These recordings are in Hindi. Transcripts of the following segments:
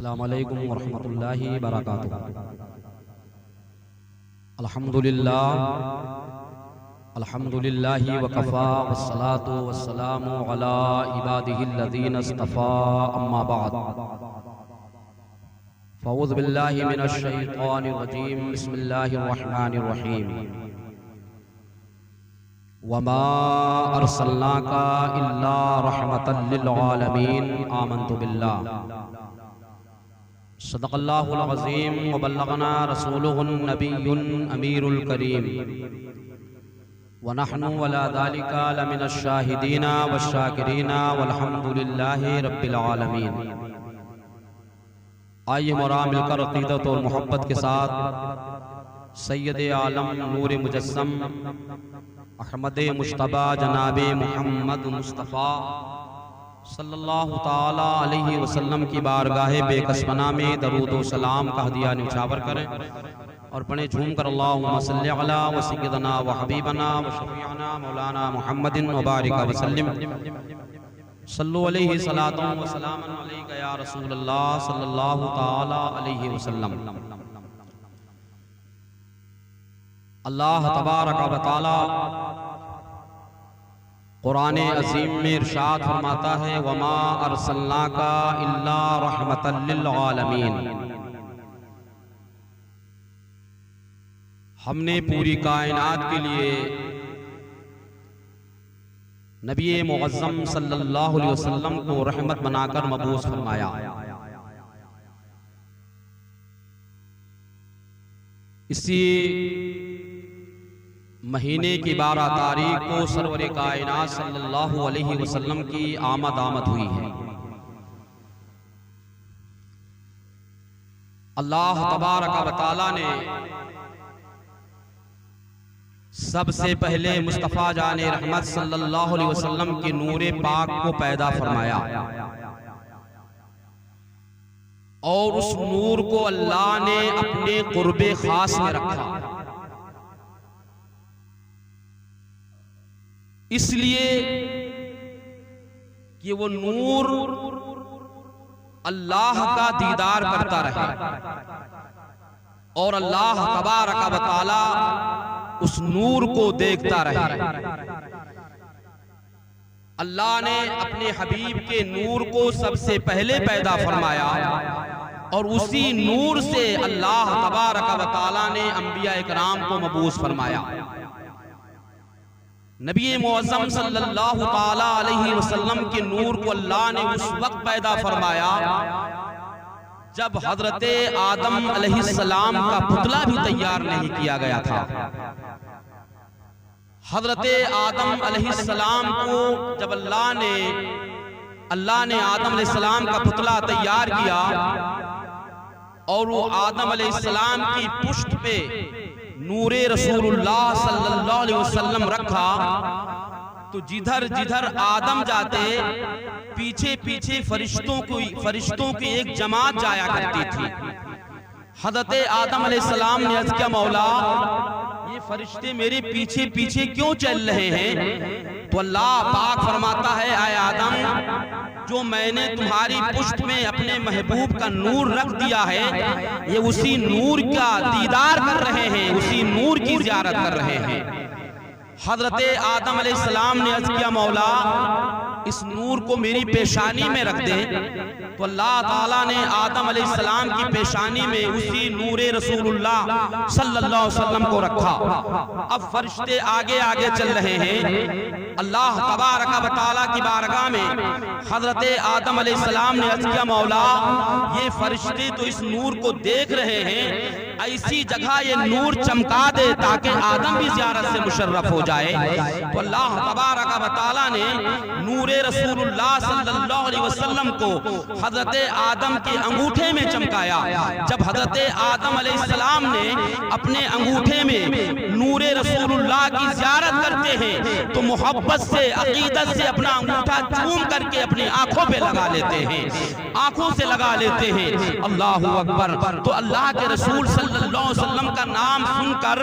अस्सलामु अलैकुम वरहमतुल्लाहि वबरकातुहू। अल्हम्दुलिल्लाहि वकफ़ा वस्सलातु वस्सलामु अला इबादिहिल्लज़ीना इस्तफ़ा अम्मा बअद। फ़अऊज़ु बिल्लाहि मिनश शैतानिर रजीम। बिस्मिल्लाहिर रहमानिर रहीम। वमा अर्सलनाका इल्ला रहमतल लिल आलमीन। आमन्तु बिल्लाह। सदक़ल्लाहुल अज़ीम व बल्लगना रसूलुहुन नबियुन अमीरुल करीम व नहनु अला ज़ालिका लमिनश शाहिदीना वश्शाकिरीना वल्हम्दुलिल्लाहि रब्बिल आलमीन। आइए मोरा मिलकर अक़ीदत और मोहब्बत के साथ सैयदे आलम नूर मुजस्सम अहमद मुश्तबा जनाबे मुहम्मद मुस्तफ़ा सल्लल्लाहु ताला अलैहि वसल्लम की बारगाहे बेकसमना में दरूद व सलाम का हदिया न्यौछावर करें और पढ़े झूम कर अल्लाहुम्मा सल्लि अला व सय्यदना व हबीबना व शफीअना मौलाना मुहम्मदिन व बारिक व सल्लिम सल्लु अलैहि सलातुन व सलामुन अलैका या रसूलल्लाह सल्लल्लाहु ताला अलैहि वसल्लम। अल्लाह तबारक व तआला कुरान अज़ीम में इरशाद फरमाता है, वमा अर्सलनाका इल्ला रहमतल लिल आलमीन। हमने पूरी कायनात के लिए नबी मुअज़्ज़म सल्लल्लाहु अलैहि वसल्लम को रहमत बनाकर मबूस फरमाया। इसी महीने की 12 तारीख को सरवर कायनात सल्लल्लाहु अलैहि वसल्लम की आमद हुई है। अल्लाह तबारक व तआला ने सबसे पहले मुस्तफ़ा जाने रहमत सल्लल्लाहु अलैहि वसल्लम के नूरे पाक को पैदा फरमाया और उस नूर को अल्लाह ने अपने कुर्बे खास में रखा। इसलिए कि वो नूर अल्लाह का दीदार करता रहे और अल्लाह तबारक व तआला उस नूर को देखता रहे। अल्लाह ने अपने हबीब के नूर को सबसे पहले पैदा फरमाया और उसी नूर से अल्लाह तबारक व तआला ने अंबिया इकराम को मबूस फरमाया। नबी मुअज़्ज़म सल्लल्लाहु ताला अलैहि वसल्लम के नूर को अल्लाह ने उस वक्त पैदा फरमाया जब हजरते आदम अलैहिस्सलाम का पुतला भी तैयार नहीं किया गया था। हजरते आदम अलैहिस्सलाम को जब अल्लाह ने आदम अलैहिस्सलाम का पुतला तैयार किया और वो आदम अलैहिस्सलाम की पुष्ट पे नूरे रसूलुल्लाह सल्लल्लाहु अलैहि वसल्लम रखा तो जिधर जिधर आदम जाते पीछे पीछे फरिश्तों की एक जमात जाया करती थी। हज़रत आदम अलैहिस्सलाम ने अर्ज़ किया, मौला ये फरिश्ते मेरे पीछे पीछे क्यों चल रहे हैं? तो अल्लाह पाक फरमाता है, आए आदम, जो मैंने तुम्हारी पुष्ट में अपने महबूब का नूर रख दिया है ये उसी नूर का दीदार कर रहे हैं, उसी नूर की ज़ियारत कर रहे हैं। हजरत आदम अलैहिस्सलाम ने अर्ज़ किया, मौला इस नूर को मेरी पेशानी में रख दे। तो अल्लाह ताला ने आदम अलैहिस्सलाम की पेशानी में उसी नूरे रसूलुल्लाह सल्लल्लाहु अलैहि वसल्लम को रखा। अब फरिश्ते आगे आगे चल रहे हैं। अल्लाह तबारक व तआला की बारगाह में हजरत आदम अलैहिस्सलाम ने अर्ज़ किया, मौला ये फरिश्ते तो इस नूर को देख रहे हैं, ऐसी जगह ये नूर चमका दे ताकि आदम भी ज़ियारत से मुशर्रफ हो जाए। तो अल्लाह तबारक व तआला ने नूरे रसूलुल्लाह सल्लल्लाहु अलैहि वसल्लम को हजरत आदम के अंगूठे में चमकाया। जब हजरत आदम अलैहिस्सलाम ने अपने अंगूठे में नूरे रसूलुल्लाह की ज़ियारत करते हैं तो मोहब्बत से अकीदत से अपना अंगूठा चूम करके अपनी आंखों पे लगा लेते हैं, आंखों से लगा लेते हैं। अल्लाहु अकबर। तो अल्लाह के रसूल सल्लल्लाहु अलैहि वसल्लम का नाम सुनकर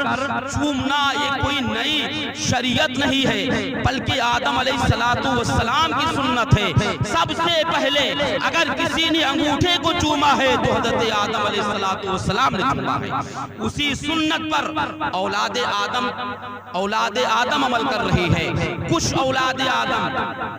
चूमना ये कोई नई शरीयत नहीं है, बल्कि आदम अलैहिस्सलातु वस्सलाम की सुन्नत है। सबसे पहले अगर किसी ने अंगूठे को चूमा है तो हजरत आदम अलैहिस्सलातु वस्सलाम ने चूमा है। उसी सुन्नत पर औलाद आदम अमल कर रही है। कुछ औलाद आदम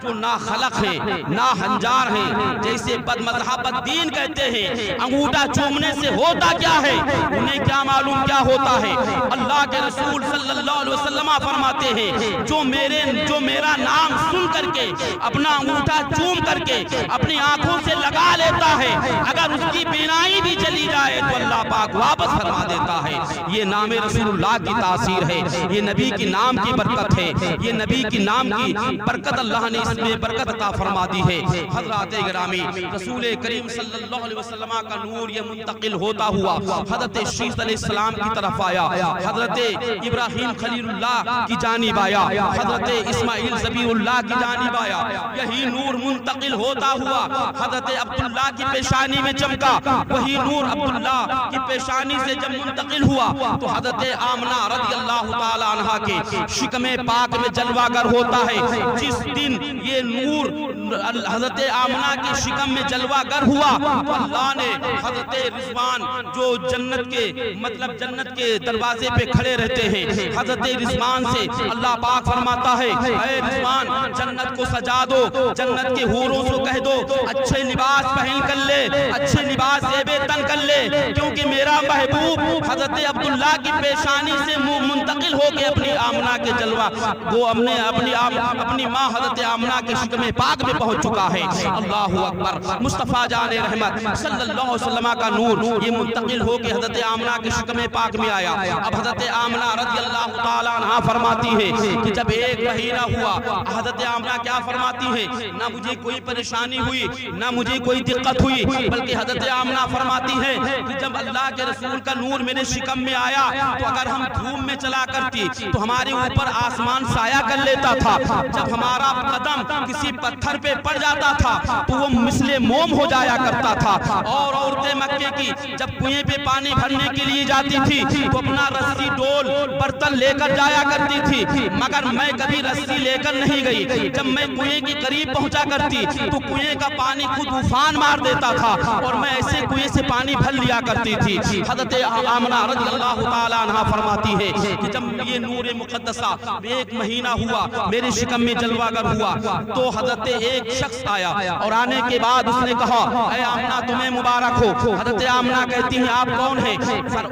जो ना खलक है ना हंजार है, जैसे बदमज़हब दीन कहते हैं अंगूठा चूमने से होता क्या है, उन्हें क्या मालूम क्या होता है। अल्लाह के रसूल सल्लल्लाहु अलैहि वसल्लम फरमाते हैं जो मेरा नाम सुन करके अपना अंगूठा चूम करके अपनी आंखों से लगा लेता है, अगर उसकी बीनाई भी चली जाए तो अल्लाह पाक वापस फरमा देता है। ये नाम रसूलुल्लाह की तासीर है, ये नबी के नाम की बरकत है, ये नबी के नाम की बरकत अल्लाह ने इसमें बरकत अता फरमा दी है। हज़रात गिरामी रसूल करीम सल्लल्लाहु अलैहि वसल्लम का नूर ये मुंतकिल होता हुआ हज़रत शीस अलैहिस्सलाम की तरफ आया, हज़रत इब्राहीम खलीलुल्लाह की जानिब आया, हज़रत इस्माइल ज़बीहुल्लाह की जानिब आया। यही नूर मुंतकिल होता हुआ हज़रत अब्दुल्लाह की पेशानी में चमका। वही नूर अब्दुल्लाह की पेशानी से जब मुंतकिल हुआ तो हज़रत आमना रज़ियल्लाहु ताला अन्हा के शिकमे पाक में जलवागर होता है। जिस दिन ये नूर हज़रत आमना के शिकम में जलवागर हुआ तो अल्लाह ने हज़रत रिज़वान जो जन्नत के दरवाजे पे खड़े रहते हैं, हज़रत रिज़वान से अल्लाह पाक फरमाता है, ऐ रिज़वान जन्नत को सजा दो, जन्नत के हूरों से कह दो अच्छे लिबास पहन कर ले, अच्छे लिबास ज़ेबे तन कर ले, क्योंकि मेरा महबूब हज़रत अब्दुल्लाह की पेशानी से मुंतकिल हो के अपनी आमना के जलवा वो हमने अपनी माँ हज़रत आमना के शिकमे पाक में पहुंच चुका है। अल्लाहु अकबर। मुस्तफ़ा जाने रहमत सल्लल्लाहु अलैहि वसल्लम का नूर ये मुंतकिल हो के हज़रत आमना के शिकमे पाक में आया। अब हज़रत आमना रज़ियल्लाहु ताला अन्हा फरमाती है कि जब एक महीना हुआ हज़रत आमना क्या फरमाती है, ना मुझे कोई परेशानी हुई ना मुझे कोई दिक्कत हुई, बल्कि हज़रत आमना फरमाती है कि जब अल्लाह के रसूल का नूर मेरे शिकम में आया तो अगर हम धूम में चला करती तो हमारे ऊपर आसमान साया कर लेता था। जब हमारा कदम किसी पत्थर पे पड़ जाता था तो वो मिसले मोम हो जाया करता था। और औरतें मक्के की जब कुएं पे पानी भरने के लिए जाती थी तो अपना रस्सी डोल बर्तन लेकर जाया करती थी, मगर मैं कभी रस्सी लेकर नहीं गई। जब मैं कुएं के करीब पहुंचा करती तो कुएं का पानी खुद उफान मार देता था और मैं ऐसे कुएं से पानी भर लिया करती थी। हज़रत आमना रज़ियल्लाहु ताला अन्हा फरमाती है कि जब ये नूर मुक़द्दसा एक महीना हुआ मेरे शिकम में जलवागर हुआ तो हज़रत एक शख्स आया और आने के बाद उसने कहा, ऐ आमना तुम्हें मुबारक हो। हज़रत आमना कहती हैं आप कौन हैं?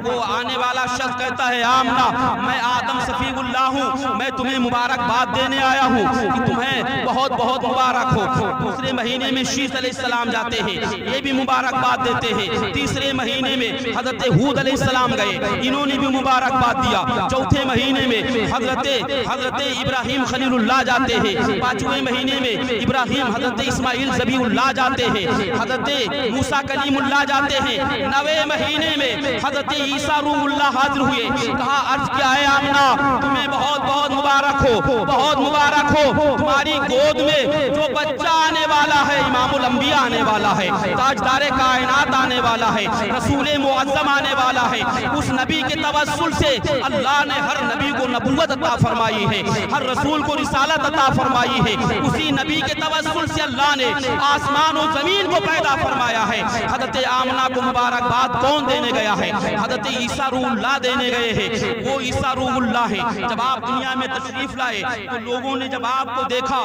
वो आने वाला शख्स कहता है, आमना मैं आदम सफ़ीउल्लाह हूँ, मैं तुम्हें मुबारकबाद देने आया हूँ कि तुम्हें बहुत बहुत मुबारक हो। दूसरे महीने में शीस अलैहिस्सलाम जाते हैं, ये भी मुबारकबाद देते हैं। तीसरे महीने में हज़रत हूद अलैहिस्सलाम गए, इन्होंने भी मुबारकबाद दिया। चौथे महीने में हज़रत इब्राहीम खलीलुल्लाह जाते हैं। पांचवें महीने में इब्राहीम हज़रत इस्माइल ज़बीहुल्लाह जाते हैं, हज़रत मूसा कलीमुल्लाह जाते हैं। नवे महीने में हज़रत ईसा रूहुल्लाह हाजिर हुए। कहा अर्ज क्या है आमना तुम्हें बहुत बहुत मुबारक हो, बहुत मुबारक हो। तुम्हारी गोद में जो बच्चा आने वाला है इमामुल अंबिया आने वाला है, ताजदारे कायनात आने वाला है, रसूले मुअज़्ज़म आने वाला है। उस नबी के तवस्सुल से अल्लाह ने हर नबी को नबूवत अता फरमाई है, हर रसूल को रिसालत अता फरमाई है। उसी नबी के तवस्सुल से अल्लाह ने आसमान और जमीन को पैदा फरमाया है। हज़रत आमना को मुबारकबाद कौन देने गया है? हज़रत ईसा रूहुल्लाह देने गए हैं। वो ईसा रूहुल्लाह है। जब आप दुनिया में तशरीफ लाए तो लोगों ने जब आपको देखा,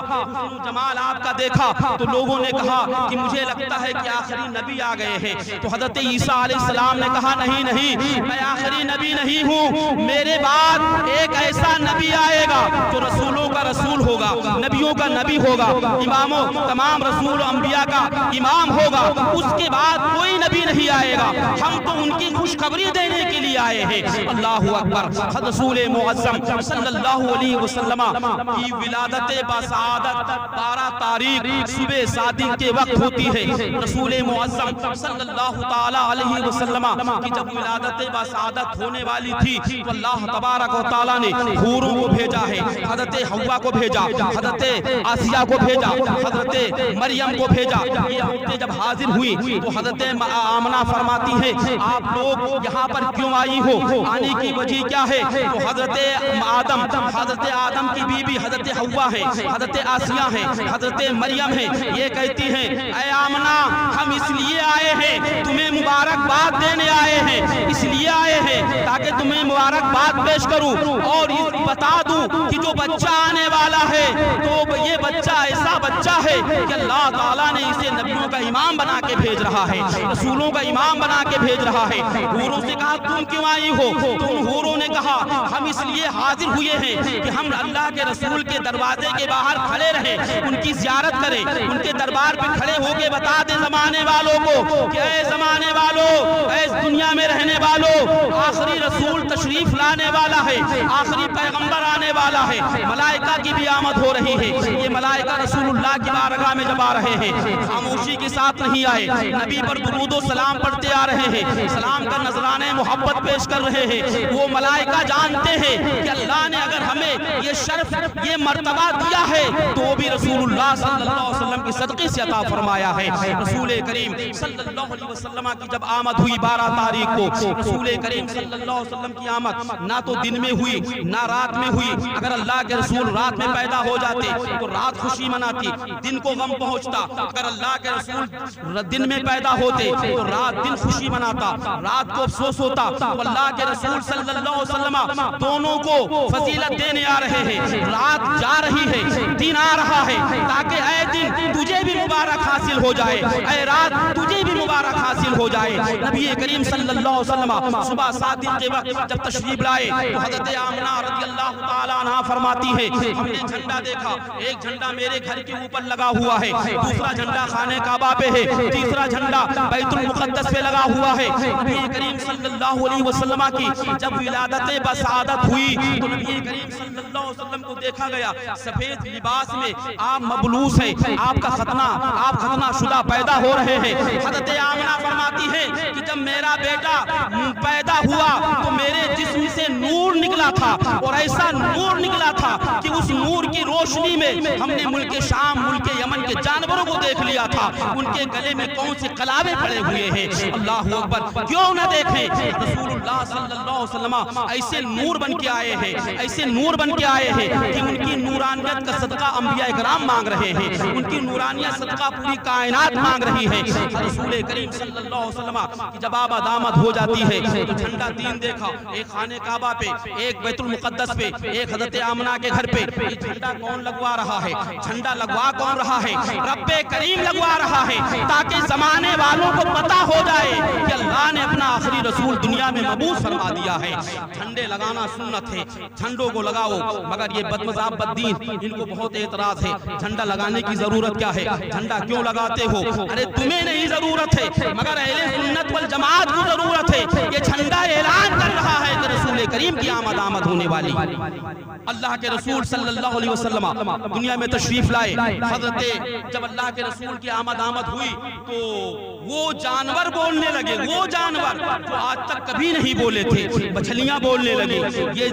जमाल आपका देखा, तो लोगों ने कहा कि मुझे लगता है कि आखिरी नबी आ गए हैं। तो हज़रत ईसा अलैहिस्सलाम ने कहा नहीं नहीं, मैं आखिरी नबी नहीं हूँ, मेरे बाद एक ऐसा नबी आएगा जो रसूलों का रसूल होगा, नबियों का नबी होगा, इमामों तमाम रसूल अंबिया का इमाम होगा। उसके बाद कोई नबी नहीं आएगा, हम तो उनकी खुशखबरी देने के लिए आए हैं। अल्लाहु अकबर। रसूल मुअज़्ज़म सल्लल्लाहु अलैहि वसल्लम की विलादत बासादत 12 तारीख सुबह सादिक के वक्त होती है। रसूल मुअज़्ज़म सल्लल्लाहु ताला अलैहि वसल्लम की जब विलादत बासादत होने वाली थी तो अल्लाह तबारक व तआला ने हूरों को भेजा है, हज़रत हव्वा को भेजा, हज़रत हजरत आसिया को भेजा, हजरत मरियम को भेजा। ये औरतें जब हाजिर हुई तो हजरत आमना फरमाती है, आप लोग यहाँ पर क्यों आई हो, आने की वजह क्या है? तो हजरत आदम की बीबी हजरत हव्वा है, हजरत आसिया है, हजरत मरियम है। ये कहती हैं, ऐ आमना, हम इसलिए आए हैं, तुम्हें मुबारकबाद देने आए हैं, इसलिए आए हैं ताकि तुम्हें मुबारकबाद पेश करूं और बता दूं कि जो बच्चा आने वाला है तो ये बच्चा ऐसा बच्चा है कि अल्लाह ताला ने इसे नबियों का इमाम बना के भेज रहा है, रसूलों का इमाम बना के भेज रहा है। हूरों से कहा, तुम क्यों आई हो? तो उन हूरों ने कहा, हम इसलिए हाजिर हुए हैं कि हम अल्लाह के रसूल के दरवाजे के बाहर खड़े रहें, उनकी ज़ियारत करें, उनके दरबार पे खड़े होके बता दें ज़माने वालों को कि ऐ ज़माने वालों, ऐ दुनिया में रहने वालों, आखिरी रसूल तशरीफ लाने वाला है, आखिरी पैगंबर आने वाला है, मलाइका की भी आमद हो रही है। ये मलाइका रसूलुल्लाह की बारगाह में जब आ रहे हैं, खामोशी के साथ नहीं आए, नबी पर दुरूद व सलाम पढ़ते आ रहे हैं, सलाम का नजराने मोहब्बत पेश कर रहे हैं। वो मलाइका जानते हैं कि अल्लाह ने अगर हमें ये शर्फ, ये मर्तबा दिया है तो भी रसूलुल्लाह सल्लल्लाहु अलैहि वसल्लम के सदक़े से अता फरमाया है। रसूल करीम सल्लल्लाहु अलैहि वसल्लम की जब आमद हुई 12 तारीख को, रसूल करीम सल्लल्लाहु अलैहि वसल्लम की आमद ना तो दिन में हुई ना रात में हुई। अगर अल्लाह के रसूल रात में पैदा हो जाते तो रात खुशी मनाती, दिन को गम पहुंचता। अगर अल्लाह के रसूल दिन में पैदा होते तो रात दिन खुशी मनाता, रात को अफसोस होता। तो अल्लाह के रसूल सल्लल्लाहु अलैहि वसल्लम दोनों को फजीलत देने आ रहे हैं। रात जा रही है, दिन आ रहा है, ताकि ऐ दिन तुझे भी मुबारक हासिल हो जाए, ऐ रात तुझे भी मुबारक हासिल हो जाए। नबी करीम सल्लल्लाहु अलैहि वसल्लम सुबह 7 दिन के वक्त जब तशरीफ लाए तो हजरत आमना रज़ियल्लाहु ताला अन्हा फरमाती है, हमने झंडा देखा, एक झंडा मेरे घर के ऊपर लगा हुआ है, दूसरा झंडा खाने काबा पे है, तीसरा झंडा बैतुल मुक़द्दस पे लगा हुआ है। नबी करीम सल्लल्लाहु अलैहि वसल्लम की जब विलादत बसादत हुई तो नबी करीम सल्लल्लाहु अलैहि वसल्लम को देखा गया सफेद लिबास में, आप मबलूस हैं, आपका आप खतना शुदा पैदा हो रहे हैं। हज़रत आमना फरमाती है कि जब मेरा बेटा पैदा हुआ तो मेरे जिस्म से नूर निकला था और ऐसा नूर निकला था कि उस नूर की रोशनी में हमने मुल्क शाम, मुल्क यमन के जानवरों को देख लिया था, उनके गले में कौन से कलावे पड़े हुए हैं। अल्लाह अकबर, क्यों न देखें? रसूलुल्लाह सल्लल्लाहु अलैहि वसल्लम ऐसे नूर बन के आए हैं, ऐसे नूर बन के आए हैं कि उनकी नूरानियत का सदका अंबिया इकराम मांग रहे हैं, उनकी नूरानियत सदका पूरी कायनात मांग रही है। रसूल करीम सल्लल्लाहु अलैहि वसल्लम की जब आमद हो जाती है तो झंडा 3 देखा, एक खाने काबा पे, एक बैतुल मुक़द्दस पे, एक हज़रत आमना के घर पे। ये झंडा कौन लगवा रहा है? झंडा लगवा कौन रहा है? रब्बे करीम लगवा रहा है, ताकि जमाने वालों को पता हो जाए कि अल्लाह ने अपना आखिरी रसूल दुनिया में मबूस फरमा दिया है। झंडे लगाना सुन्नत है, झंडों को लगाओ, मगर ये बदमज़ाब बद्दीन, इनको बहुत एतराज है, झंडा लगाने की जरूरत क्या है? झंडा क्यों लगाते हो? अरे तुम्हें नहीं जरूरत है, मगर अहले सुन्नत वल जमात को जरूरत है। ये झंडा ऐलान कर रहा है कि रसूल करीम की आमद होने वाली। अल्लाह के रसूल सल्लल्लाहु अलैहि वसल्लम दुनिया में तशरीफ लाए। हजरत जब अल्लाह के रसूल की आमद हुई तो वो जानवर बोलने लगे, वो जानवर जो आज तक कभी नहीं बोले थे। मछलियां बोलने लगे, ये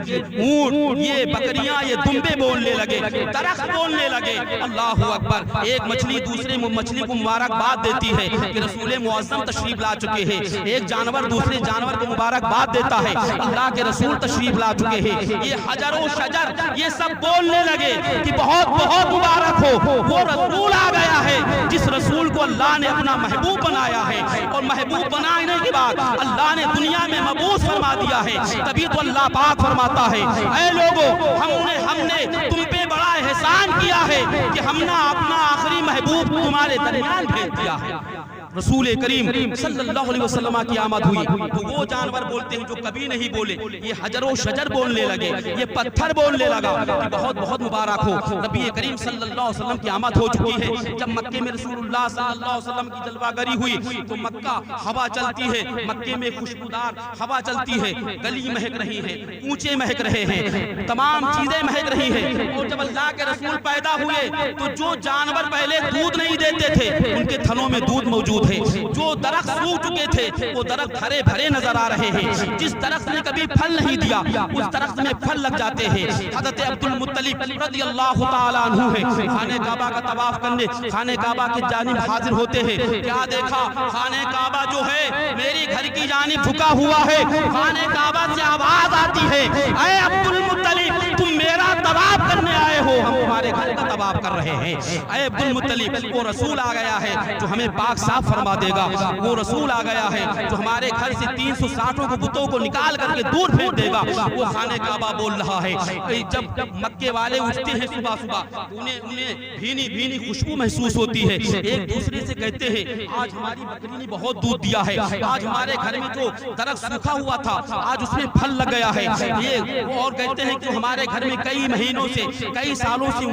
ऊंट, ये बकरियां, ये दुम्बे बोलने लगे, दरख्त बोलने लगे। अल्लाह अकबर, एक मछली दूसरे मछली को मुबारकबाद देती है कि रसूल मुअज़्ज़म तशरीफ ला चुके हैं। एक जानवर दूसरे जानवर को मुबारकबाद देता है, अल्लाह के रसूल तशरीफ ला चुके हैं। ये हजर और शजर ये सब बोलने लगे कि बहुत बहुत मुबारक हो, वो रसूल आ गया है जिस रसूल को अल्लाह ने अपना महबूब बनाया है, और महबूब बनाने के बाद अल्लाह ने दुनिया में मबूस फरमा दिया है। तभी तो अल्लाह पाक फरमाता है, ऐ लोगों, हमने तुम पे बड़ा एहसान किया है कि हमने अपना आखिरी महबूब तुम्हारे दरमियान भेज दिया है। रसूल करीम सल्लल्लाहु अलैहि वसल्लम की आमद हुई तो वो जानवर बोलते हैं जो कभी नहीं बोले, ये हजर व शजर बोलने लगे, ये पत्थर बोलने लगा कि बहुत बहुत मुबारक हो। नबी करीम सल्लल्लाहु अलैहि वसल्लम की आमद हो चुकी है। जब मक्के में रसूलुल्लाह सल्लल्लाहु अलैहि वसल्लम की जलवागरी हुई तो मक्का हवा चलती है, मक्के में खुशबूदार हवा चलती है, गली महक रही है, ऊंचे महक रहे हैं, तमाम चीजें महक रही है। और जब अल्लाह के रसूल पैदा हुए तो जो जानवर पहले दूध नहीं देते थे उनके थनों में दूध मौजूद मौजूद है। जो दरख्त सूख चुके थे वो दरख्त हरे भरे नजर आ रहे हैं। जिस दरख्त ने कभी फल नहीं दिया उस दरख्त में फल लग जाते हैं। हज़रत अब्दुल मुत्तलिब रज़ियल्लाहु ताला अन्हु है खाने काबा का तवाफ करने खाने काबा की जानिब हाजिर होते हैं। क्या देखा, खाने काबा जो है मेरी घर की जानिब झुका हुआ है। खाने काबा से आवाज आती है, ऐ अब्दुल मुत्तलिब तुम मेरा तवाफ करने आए हो, हम तुम्हारे घर का तवाफ कर रहे हैं। ऐ अब्दुल मुत्तलिब वो रसूल आ गया है जो हमें पाक साफ फरमा देगा। वो रसूल आ गया है जो हमारे घर से 360 को बुतों को निकाल करके दूर फेंक देगा। वो खाने काबा बोल रहा है। जब मक्के वाले उठते हैं सुबह सुबह उन्हें भीनी भीनी खुशबू महसूस होती है। एक दूसरे से कहते हैं आज हमारी बकरी ने बहुत दूध दिया है, आज हमारे घर में जो दरख्त सूखा हुआ था आज उसमें फल लग गया है। ये और कहते हैं कि हमारे घर में कई महीनों से कई सालों से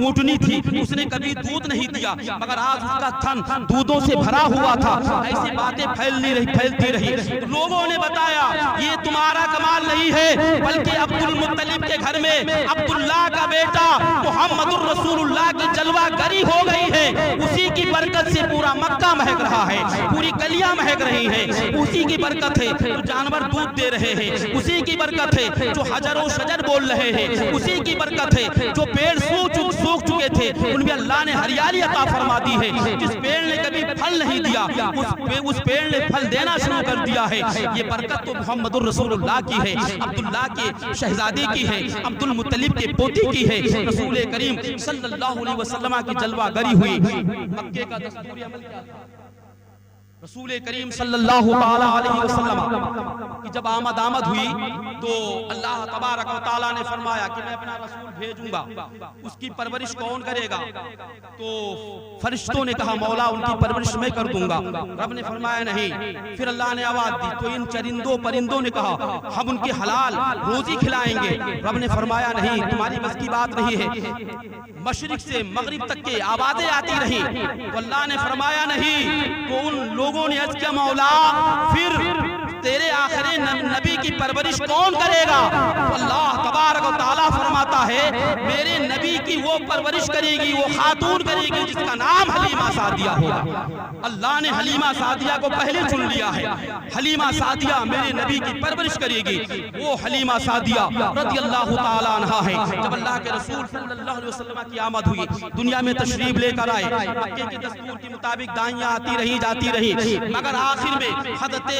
ऊँटनी थी, उसने कभी दूध नहीं दिया मगर आज उसका थन दूधों से भरा हुआ था। ऐसी बातें फैलती रही। लोगों ने बताया ये तुम्हारा कमाल नहीं है बल्कि अब्दुल मुत्तलिब के घर में अब्दुल्लाह का बेटा मुहम्मदुर रसूलुल्लाह की जलवागरी हो गई है। उसी की बरकत से पूरा मक्का महक रहा है, पूरी गलियां महक रही हैं। उसी की बरकत है जो जानवर दूध दे रहे हैं, उसी की बरकत है जो हजर शजर बोल रहे हैं, उसी की बरकत है जो पेड़ सूख चुके थे उनमें अल्लाह ने हरियाली अता फरमा दी है। जिस पेड़ ने कभी फल नहीं दिया उस पेड़ ने फल देना शुरू कर दिया है। ये बरकत तो मुहम्मदुर रसूलुल्लाह की है, अब्दुल्लाह के शहजादे की है, अब्दुल मुत्तलिब के पोती की है। रसूल करीम सल्लल्लाहु अलैहि वसल्लम की जलवागरी हुई। मक्के का दस्तूरी अमल क्या था? रसूल करीम सल्लल्लाहु अलैहि वसल्लम की जब आमद हुई तो अल्लाह तबारक व तआला ने फरमाया कि मैं अपना रसूल भेजूंगा, उसकी परवरिश कौन करेगा? तो फरिश्तों ने कहा मौला उनकी परवरिश मैं कर दूंगा। रब ने फरमाया नहीं। फिर अल्लाह ने आवाज दी तो इन चरिंदों परिंदों ने कहा हम उनकी हलाल रोजी खिलाएंगे। रब ने फरमाया नहीं, तुम्हारी बस की बात नहीं है। मशरिक से मगरिब तक के आवाजें आती रही तो अल्लाह ने फरमाया नहीं। तो उन लोगों ने अर्ज किया मौला फिर तेरे आखिरी नबी की परवरिश कौन करेगा? तो अल्लाह तबारक व तआला फरमाता है मेरे नबी की वो परवरिश करेगी, वो खातून करेगी जिसका नाम हलीमा सादिया होगा। अल्लाह ने हलीमा सादिया को पहले चुन लिया है। हलीमा सादिया मेरे नबी की परवरिश करेगी। वो हलीमा सादिया रज़ियल्लाहु तआला अन्हा है। जब अल्लाह के रसूल सल्लल्लाहु अलैहि वसल्लम की आमद हुई, दुनिया में तशरीफ लेकर आए, मक्के के दस्तूर के मुताबिक दाइयां आती रही जाती रही मगर आखिर में हज़रत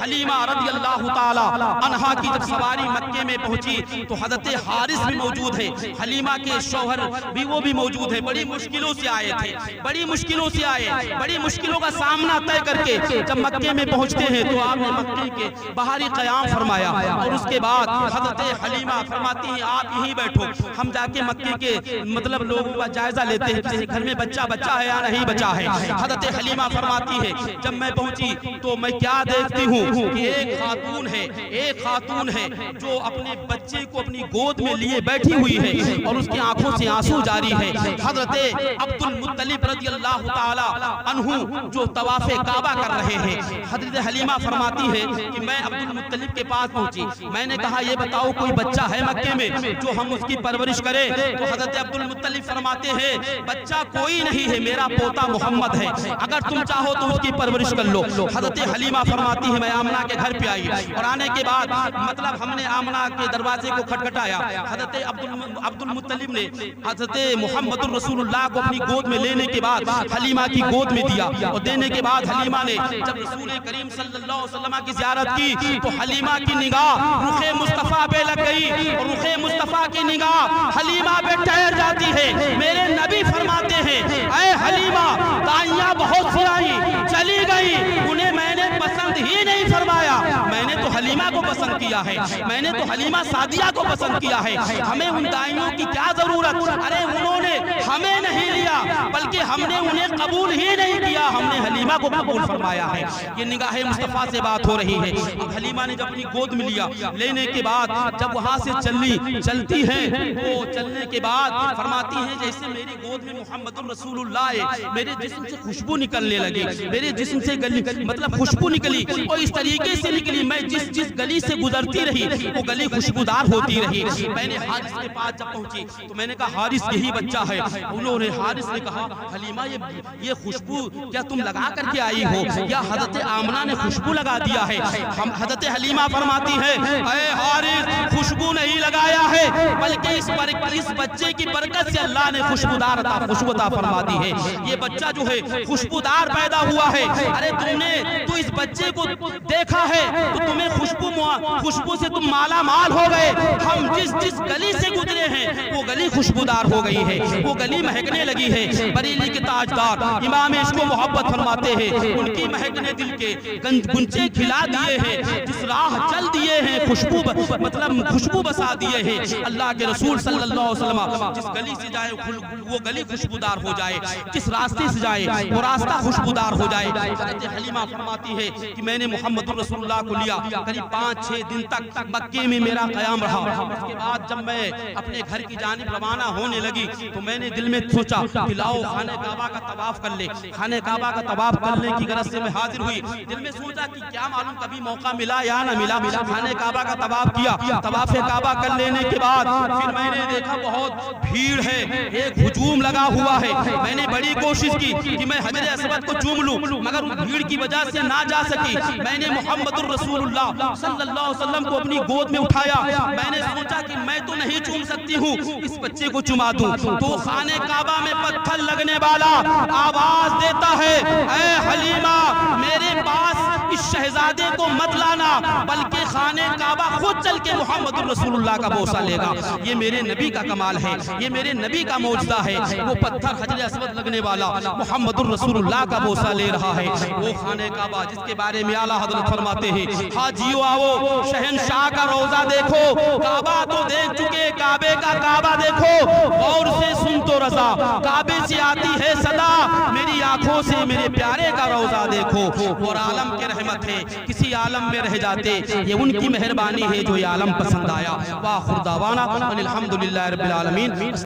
हलीमा रज़ियल्लाहु ताला अन्हा की जब सवारी मक्के में पहुंची तो हज़रत हारिस भी मौजूद है, हलीमा के शौहर भी वो भी मौजूद है। बड़ी मुश्किलों से आए थे, बड़ी मुश्किलों से आए, बड़ी मुश्किलों का सामना तय करके जब मक्के में पहुंचते हैं तो आपने मक्के के बाहरी क़याम फरमाया और उसके बाद हज़रत हलीमा फरमाती हैं आप यहीं बैठो, हम जाके मक्के के मतलब लोगों का जायजा लेते हैं किसी घर में बच्चा है या नहीं बचा है। हज़रत हलीमा फरमाती है जब मैं पहुंची तो मैं क्या देखती हूँ कि एक खातून है जो अपने बच्चे को अपनी गोद में लिए बैठी हुई है और उसकी आंखों से आंसू जारी है। हज़रत अब्दुल मुत्तलिब रज़ियल्लाहु ताला अन्हु जो तवाफ़े काबा कर रहे हैं, हज़रत हलीमा फरमाती है कि मैं अब्दुल मुत्तलिब के पास पहुंची, मैंने कहा ये बताओ कोई बच्चा है मक्के में जो हम उसकी परवरिश करें? तो हज़रत अब्दुल मुत्तलिब फरमाते हैं बच्चा कोई नहीं है, मेरा पोता मोहम्मद है, अगर तुम चाहो तो उसकी परवरिश कर लो। हज़रत हलीमा फरमाती है मैं आमना के घर पे आई और आने के बाद मतलब हमने आमना के दरवाजे को खटखटाया। हज़रत अब्दुल मुत्तलिब ने हज़रत मुहम्मदुर रसूलुल्लाह को अपनी गोद में लेने के बाद हलीमा की गोद में दिया और देने के बाद हलीमा ने जब रसूल करीम सल्लल्लाहु अलैहि वसल्लम की ज़ियारत की तो हलीमा की निगाह रुखे मुस्तफ़ा पे लग गई और रुखे मुस्तफ़ा की निगाह हलीमा पे ठहर जाती है। मेरे नबी फरमाते हैं ऐ हलीमा दाइयां बहुत सी आई चली गई, उन्हें मैंने पसंद ही नहीं फरमाया, मैंने तो हलीमा को पसंद किया है, मैंने तो हलीमा सादिया को पसंद किया है, हमें उन दाइयों की क्या जरूरत? अरे उन्होंने हमें नहीं लिया बल्कि हमने उन्हें कबूल ही नहीं किया, हमने हलीमा को कबूल फरमाया है। ये निगाहे मुस्तफ़ा से बात हो रही है। अब हलीमा ने जब अपनी गोद में लिया, लेने के बाद जब वहां से चलती है वो चलने के बाद फरमाती है जैसे मेरी गोद में मुहम्मदुर रसूलुल्लाह है, मेरे जिस्म से खुशबू निकलने लगी, मेरे जिस्म से मतलब खुशबू निकली और इस तरीके से निकली मैं जिस गली से गुजरती रही वो गली खुशबूदार होती रही। मैंने हारिस के पास जब पहुंची तो मैंने कहा हारिस यही बच्चा है। उन्होंने हारिस ने कहा हलीमा ये खुशबू क्या तुम लगा करके आई हो, या हजरत आमना ने खुशबू लगा दिया है? हम हजरत हलीमा फरमाती है, ऐ हारिस, खुशबू नहीं लगाया है, बल्कि इस बच्चे की बरकत से अल्लाह ने खुशबूदार खुशबूदार फरमा दी है। ये बच्चा जो है खुशबूदार पैदा हुआ है। अरे तुमने तो इस बच्चे को देखा है तो तुम्हें खुशबू से तुम माला माल हो गए। हम जिस गली से गुजरे हैं वो गली खुशबूदार हो गई है, वो गली महकने लगी है। बरेली के ताजदार इमाम इश्क मोहब्बत फरमाते हैं, उनकी महकने दिल के गुंजे खिला दिए हैं, जिस राह चल दिए हैं खुशबू मतलब खुशबू बसा दिए हैं। अल्लाह के रसूल सल्लल्लाहु अलैहि वसल्लम जिस गली से जाए वो गली खुशबूदार हो जाए, जिस रास्ते से जाए वो रास्ता खुशबूदार हो जाए। हज़रत हलीमा फरमाती है कि मैंने मोहम्मद रसूलुल्लाह को लिया, करीब 5-6 दिन तक मक्के में मेरा क़याम रहा। उसके बाद जब मैं अपने घर की जानिब रवाना होने लगी तो मैंने दिल में सोचा कि लाओ खाने काबा का तवाफ कर ले। खाने काबा का तवाफ करने की गरज से मैं हाजिर हुई। दिल में सोचा कि क्या मालूम कभी मौका मिला या ना मिला। खाने काबा का तवाफ किया। तवाफ काबा कर लेने के बाद फिर मैंने देखा बहुत भीड़ है, एक हुजूम लगा हुआ है। मैंने बड़ी कोशिश की कि मैं हजर असवद को चूम लूं, मगर उस भीड़ की वजह से ना जा सकी। मैंने मोहम्मदुर रसूलुल्लाह सल्लल्लाहु अलैहि वसल्लम को अपनी गोद में उठाया। मैंने सोचा कि मैं तो नहीं चूम सकती हूँ, इस बच्चे को चुमा दूं। तो खाने काबा में पत्थर लगने वाला आवाज देता है, ऐ हलीमा, मेरे पास इस शहजादे को मत लाना, बल्कि खाने काबा खुद चल के मोहम्मद रसूलुल्लाह का बोसा लेगा। ये मेरे नबी का कमाल है, ये मेरे नबी का मौजज़ा है। वो पत्थर हजर असवद लगने वाला मोहम्मद रसूलुल्लाह का बोसा ले रहा है। वो खाने काबा जिसके बारे में आला हजरत फरमाते हैं, हाजियो आओ शहंशाह का रोजा देखो। काबा तो देख चुके, काबे का काबा देखो, गौर से सुन तो रजा, काबे से आती है सदा, मेरी आंखों से मेरे प्यारे का रोजा देखो। और आलम के रहमत है, किसी आलम में रह जाते, ये उनकी मेहरबानी है जो ये आलम पसंद आया। वाह खुरदावाना अल्हम्दुलिल्लाह रब्बिल आलमीन।